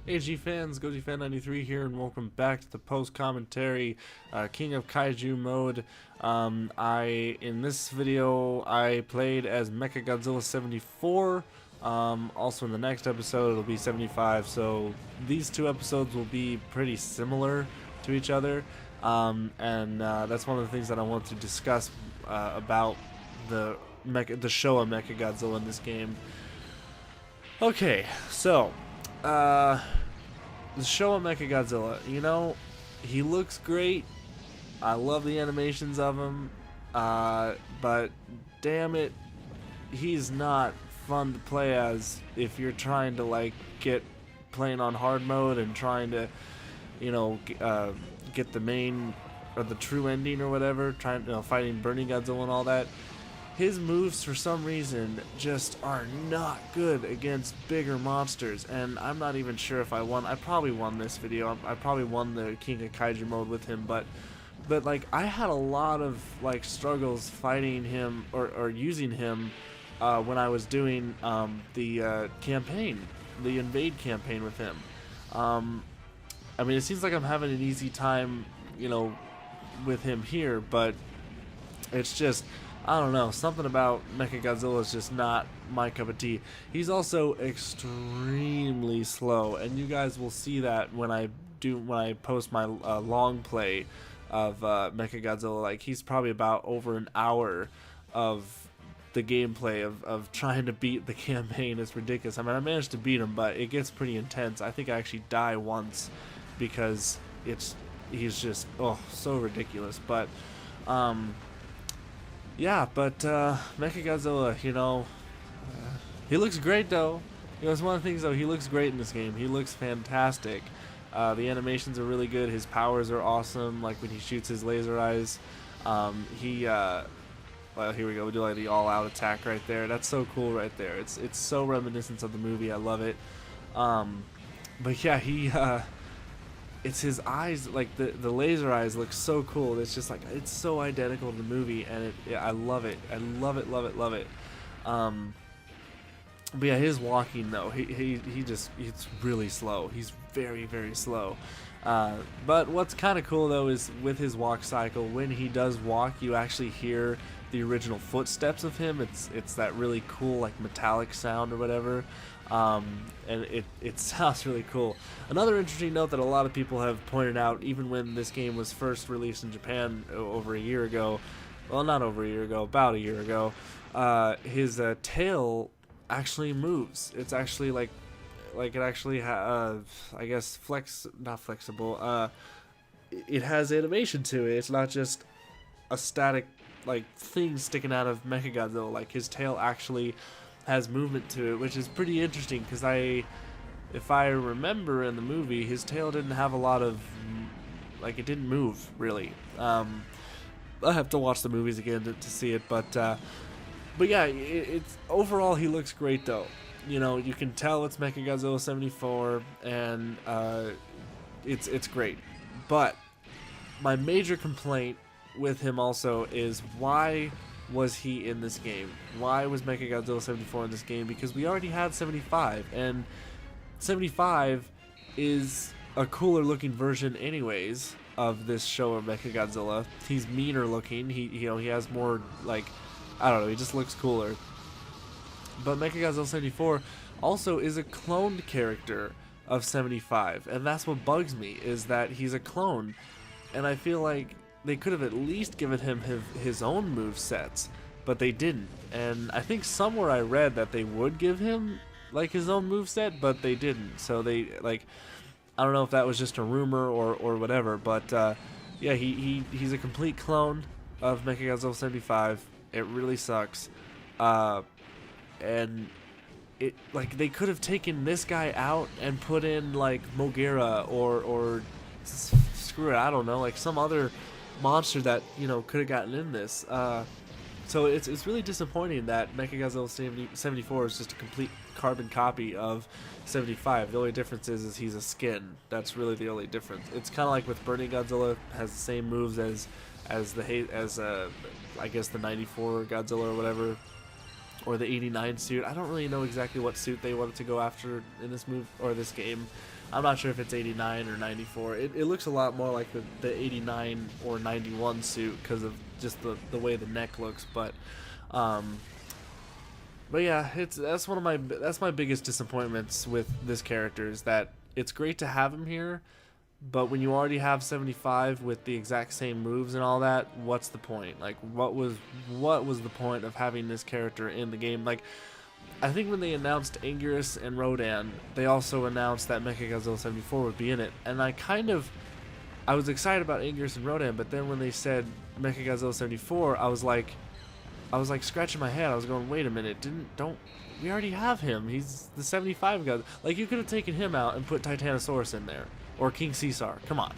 AG fans, GojiFan93 here, and welcome back to the post-commentary King of Kaiju mode. In this video, I played as Mechagodzilla 74. Also in the next episode, it'll be 75. So these two episodes will be pretty similar to each other, and that's one of the things that I want to discuss about the show of Mechagodzilla in this game. Okay, so. The show of Mechagodzilla, you know, he looks great. I love the animations of him, but damn it, he's not fun to play as if you're trying to like get playing on hard mode and trying to, you know, get the main or the true ending or whatever, fighting Burning Godzilla and all that. His moves, for some reason, just are not good against bigger monsters, and I'm not even sure if I won. I probably won this video. I probably won the King of Kaiju mode with him, but like I had a lot of like struggles fighting him or using him when I was doing the campaign, the Invade campaign with him. I mean, it seems like I'm having an easy time, you know, with him here, but it's just, I don't know, something about Mechagodzilla is just not my cup of tea. He's also extremely slow, and you guys will see that when I post my long play of Mechagodzilla. Like, he's probably about over an hour of the gameplay of trying to beat the campaign. It's ridiculous. I mean, I managed to beat him, but it gets pretty intense. I think I actually die once because he's just so ridiculous. But yeah, but Mechagodzilla, you know, he looks great though. You know, it's one of the things though, he looks great in this game. He looks fantastic. The animations are really good. His powers are awesome. Like when he shoots his laser eyes, well, here we go. We do like the all-out attack right there. That's so cool right there. It's so reminiscent of the movie. I love it. But yeah, it's his eyes, like the laser eyes look so cool. It's just like, it's so identical to the movie, and I love it. I love it, love it, love it. But yeah, his walking though, it's really slow. He's very, very slow. But what's kind of cool though is with his walk cycle, when he does walk, you actually hear the original footsteps of him. It's that really cool like metallic sound or whatever. And it sounds really cool. Another interesting note that a lot of people have pointed out, even when this game was first released in Japan over a year ago, well, not over a year ago, about a year ago, his tail actually moves. It's actually like it actually I guess not flexible. It has animation to it. It's not just a static like thing sticking out of Mechagodzilla. Like his tail actually has movement to it, which is pretty interesting because if I remember in the movie, his tail didn't have a lot of, like, it didn't move really. I have to watch the movies again to see it, but yeah, it's overall he looks great though. You know, you can tell it's Mechagodzilla 74, and it's great. But my major complaint with him also is, why was he in this game? Why was Mechagodzilla 74 in this game? Because we already had 75, and 75 is a cooler looking version anyways of this show of Mechagodzilla. He's meaner looking. He has more, like, I don't know, he just looks cooler. But Mechagodzilla 74 also is a cloned character of 75, and that's what bugs me, is that he's a clone. And I feel like they could have at least given him his own move sets, but they didn't. And I think somewhere I read that they would give him like his own move set, but they didn't. So they, like, I don't know if that was just a rumor or whatever, but yeah, he's a complete clone of Mechagodzilla 75. It really sucks. And it, like, they could have taken this guy out and put in like Mogera or screw it, I don't know, like some other monster that, you know, could have gotten in this. So it's really disappointing that Mechagodzilla 74 is just a complete carbon copy of 75. The only difference is he's a skin. That's really the only difference. It's kind of like with Burning Godzilla, has the same moves as I guess the 94 Godzilla or whatever, or the 89 suit. I don't really know exactly what suit they wanted to go after in this move or this game. I'm not sure if it's 89 or 94. It looks a lot more like the 89 or 91 suit because of just the way the neck looks. But yeah, that's my biggest disappointments with this character is that it's great to have him here, but when you already have 75 with the exact same moves and all that, what's the point? Like, what was the point of having this character in the game? Like, I think when they announced Anguirus and Rodan, they also announced that Mechagodzilla 74 would be in it, and I was excited about Anguirus and Rodan, but then when they said Mechagodzilla 74, I was like scratching my head. I was going, wait a minute, we already have him? He's the 75 guy. Like, you could have taken him out and put Titanosaurus in there. Or King Caesar, come on,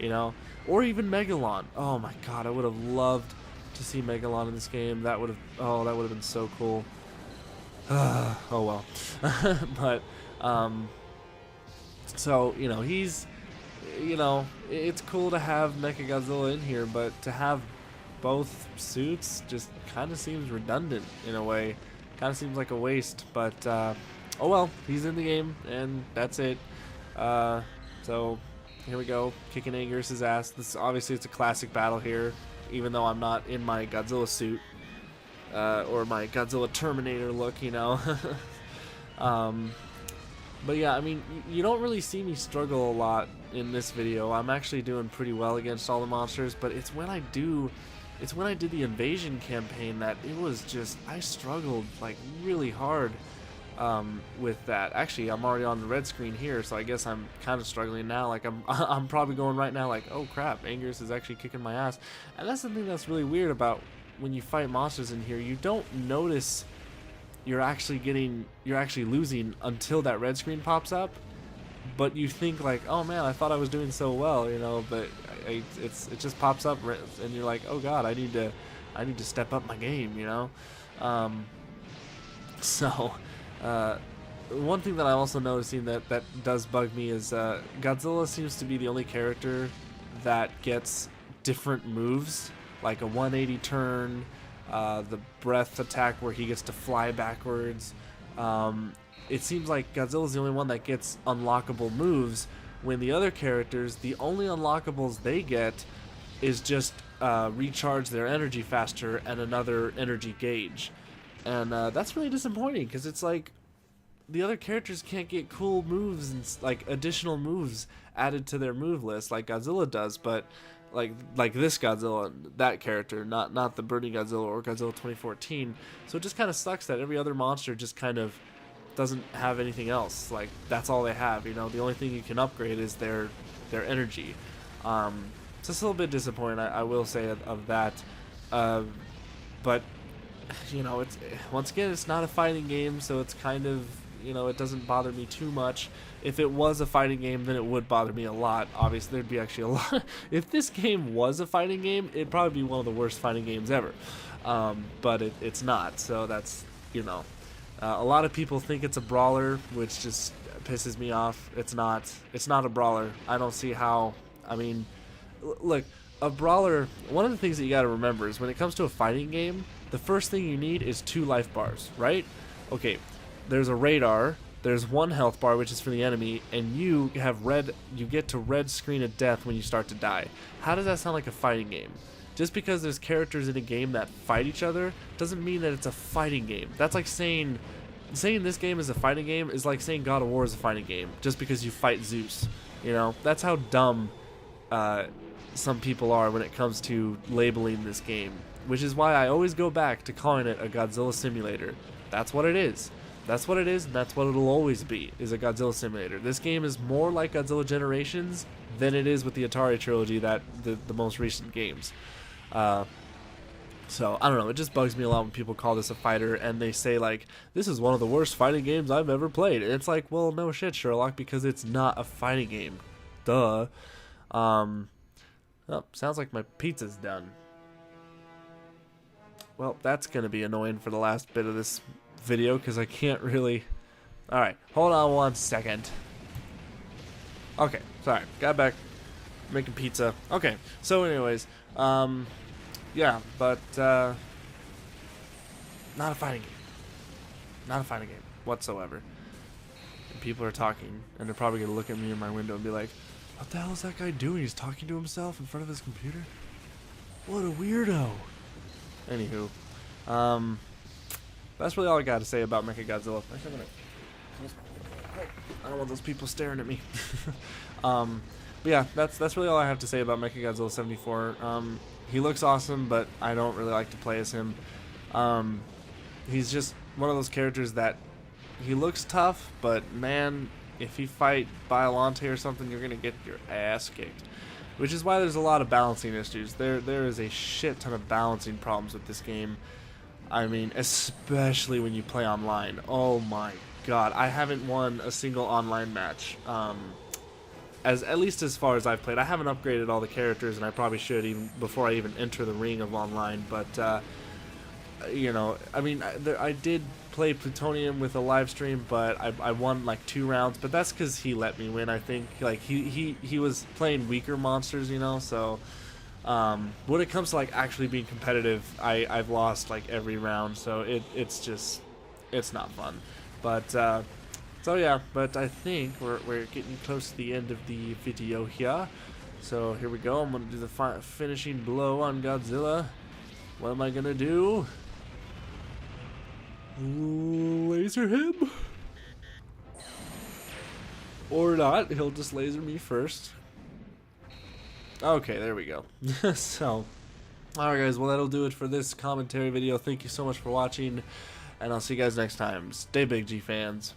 you know, or even Megalon. Oh my God, I would have loved to see Megalon in this game. That would have been so cool. Oh well, but so it's cool to have Mechagodzilla in here, but to have both suits just kind of seems redundant in a way. Kind of seems like a waste, but oh well, he's in the game, and that's it. So here we go, kicking Anguirus' ass. This obviously it's a classic battle here, even though I'm not in my Godzilla suit or my Godzilla Terminator look, you know. But yeah, I mean, you don't really see me struggle a lot in this video. I'm actually doing pretty well against all the monsters, but it's when I did the invasion campaign that it was just, I struggled like really hard with that. Actually, I'm already on the red screen here, so I guess I'm kind of struggling now. Like I'm probably going right now like, oh crap, Anguirus is actually kicking my ass. And that's the thing that's really weird about when you fight monsters in here. You don't notice you're actually losing until that red screen pops up, but you think like, oh man, I thought I was doing so well, you know, but it just pops up and you're like, oh god, I need to step up my game, you know. One thing that I'm also noticing that does bug me is Godzilla seems to be the only character that gets different moves, like a 180 turn, the breath attack where he gets to fly backwards. It seems like Godzilla's the only one that gets unlockable moves, when the other characters, the only unlockables they get is just recharge their energy faster and another energy gauge. And that's really disappointing, because it's like the other characters can't get cool moves and like additional moves added to their move list like Godzilla does, but like this Godzilla, that character, not the Burning Godzilla or Godzilla 2014. So it just kind of sucks that every other monster just kind of doesn't have anything else. Like, that's all they have, you know. The only thing you can upgrade is their energy. So it's a little bit disappointing, I will say, of that. But you know, it's, once again, it's not a fighting game, so it's kind of, you know, it doesn't bother me too much. If it was a fighting game, then it would bother me a lot. Obviously, there'd be actually a lot. If this game was a fighting game, it'd probably be one of the worst fighting games ever. But it's not, so that's, you know. A lot of people think it's a brawler, which just pisses me off. It's not. It's not a brawler. I don't see how. I mean, look, a brawler, one of the things that you got to remember is when it comes to a fighting game, the first thing you need is 2 life bars, right? Okay, there's a radar, there's 1 health bar, which is for the enemy, and you get to red screen of death when you start to die. How does that sound like a fighting game? Just because there's characters in a game that fight each other doesn't mean that it's a fighting game. That's like saying this game is a fighting game is like saying God of War is a fighting game just because you fight Zeus. You know, that's how dumb some people are when it comes to labeling this game, which is why I always go back to calling it a Godzilla simulator. That's what it is. That's what it is, and that's what it'll always be, is a Godzilla simulator. This game is more like Godzilla Generations than it is with the Atari trilogy, the most recent games. So, I don't know, it just bugs me a lot when people call this a fighter and they say, like, this is one of the worst fighting games I've ever played. And it's like, well, no shit, Sherlock, because it's not a fighting game. Duh. Oh, sounds like my pizza's done. Well, that's going to be annoying for the last bit of this video, because I can't really... Alright, hold on 1 second. Okay, sorry, got back making pizza. Okay, so anyways, yeah, but not a fighting game. Not a fighting game whatsoever. And people are talking, and they're probably gonna look at me in my window and be like, "What the hell is that guy doing? He's talking to himself in front of his computer? What a weirdo." Anywho, that's really all I got to say about Mechagodzilla. I don't want those people staring at me. But yeah, that's really all I have to say about Mechagodzilla 74. He looks awesome, but I don't really like to play as him. He's just one of those characters that he looks tough, but man, if you fight Biollante or something, you're gonna get your ass kicked. Which is why there's a lot of balancing issues. There is a shit ton of balancing problems with this game. I mean, especially when you play online. Oh my god, I haven't won a single online match. At least as far as I've played. I haven't upgraded all the characters, and I probably should even before I even enter the ring of online. But you know, I mean, I did play Plutonium with a live stream, but I won like 2 rounds. But that's because he let me win. I think like he was playing weaker monsters, you know. So when it comes to like actually being competitive, I've lost like every round. So it's not fun. But so yeah, but I think we're getting close to the end of the video here. So here we go. I'm gonna do the finishing blow on Godzilla. What am I gonna do? Laser him? Or not. He'll just laser me first. Okay, there we go. So, alright guys, well that'll do it for this commentary video. Thank you so much for watching, and I'll see you guys next time. Stay big, G fans.